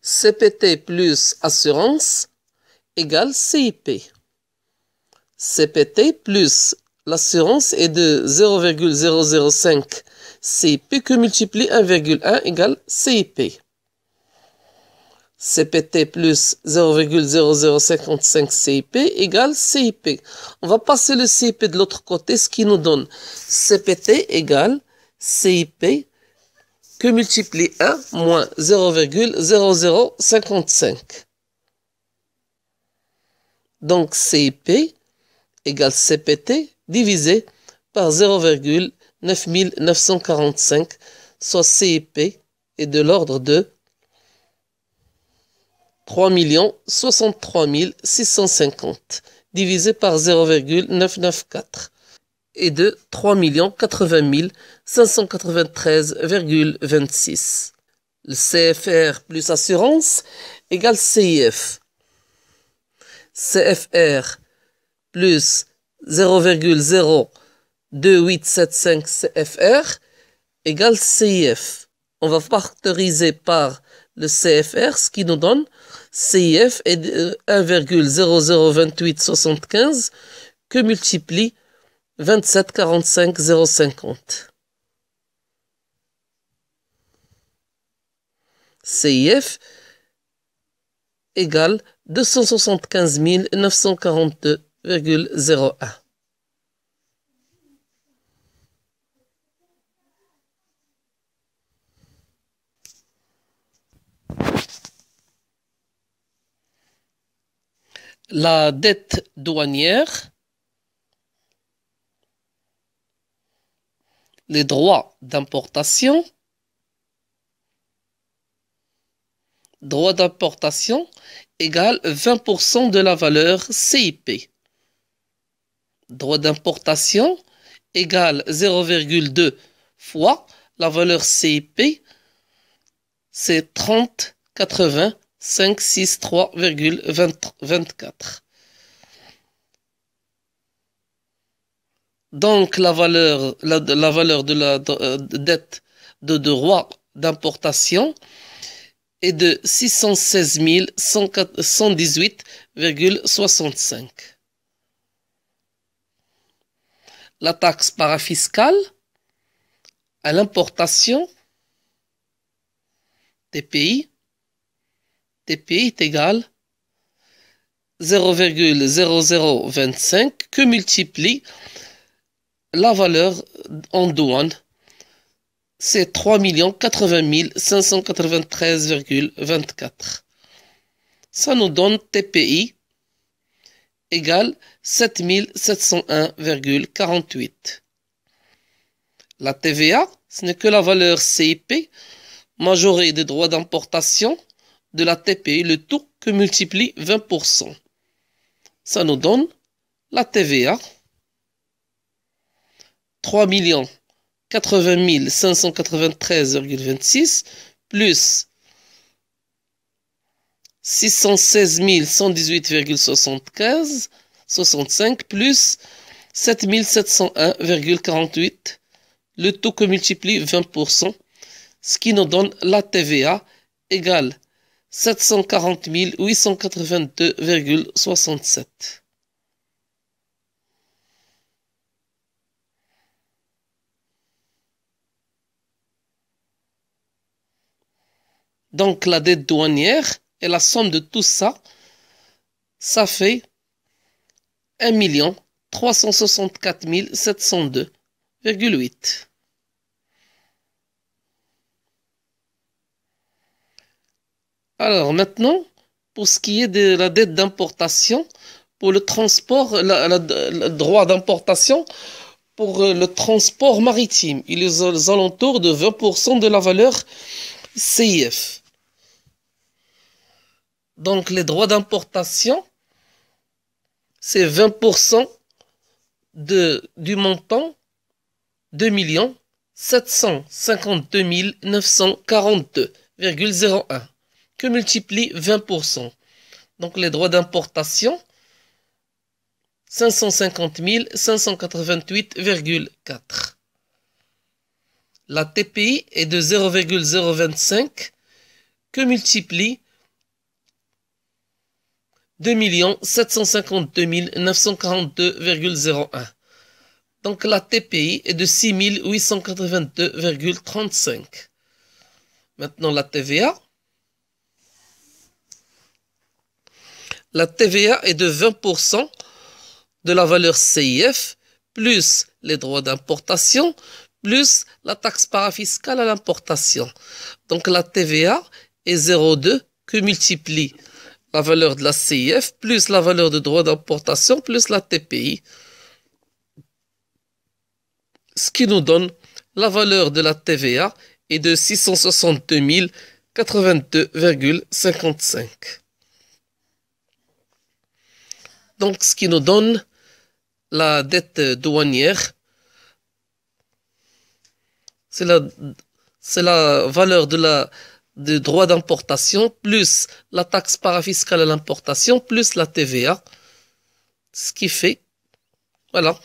CPT plus assurance égale CIP. CPT plus l'assurance est de 0,005 CIP que multiplie 1,1 égale CIP. CPT plus 0,0055 CIP égale CIP. On va passer le CIP de l'autre côté, ce qui nous donne CPT égale CIP que multiplie 1 moins 0,0055. Donc CIP égale CPT divisé par 0,9945, soit CIP est de l'ordre de 3 63 650 divisé par 0,994 et de 3 80 593,26. Le CFR plus assurance égale CIF. CFR plus 0,02875 CFR égale CIF. On va factoriser par le CFR, ce qui nous donne CIF est de 1,002875 que multiplie 27,45,050. CIF égale 275 942,01. La dette douanière, les droits d'importation, égale 20% de la valeur CIP. Droit d'importation égale 0,2 fois la valeur CIP, c'est 30,80 563,24. Donc la valeur de la dette de droit d'importation est de 616 118,65. La taxe parafiscale à l'importation TPI est égal 0,0025 que multiplie la valeur en douane, c'est 3 80 593,24. Ça nous donne TPI égale 7701,48. La TVA, ce n'est que la valeur CIP majorée des droits d'importation de la TPI, le tout que multiplie 20%. Ça nous donne la TVA 3 80 593,26 plus 616 118,65 plus 7701,48, le tout que multiplie 20%, ce qui nous donne la TVA égale 740 882,67. Donc la dette douanière et la somme de tout ça, ça fait 1 364 702,8. Alors maintenant, pour ce qui est de la dette d'importation, pour le transport, le droit d'importation pour le transport maritime, il est aux alentours de 20% de la valeur CIF. Donc les droits d'importation, c'est 20% du montant 2 752 942,01 que multiplie 20%. Donc les droits d'importation, 550 588,4. La TPI est de 0,025 que multiplie 2 752 942,01. Donc la TPI est de 6 882,35. Maintenant la TVA. La TVA est de 20% de la valeur CIF, plus les droits d'importation, plus la taxe parafiscale à l'importation. Donc la TVA est 0,2 que multiplie la valeur de la CIF, plus la valeur de droits d'importation, plus la TPI. Ce qui nous donne la valeur de la TVA est de 662 082,55. Donc, ce qui nous donne la dette douanière, c'est la valeur de droit d'importation plus la taxe parafiscale à l'importation plus la TVA. Ce qui fait, voilà,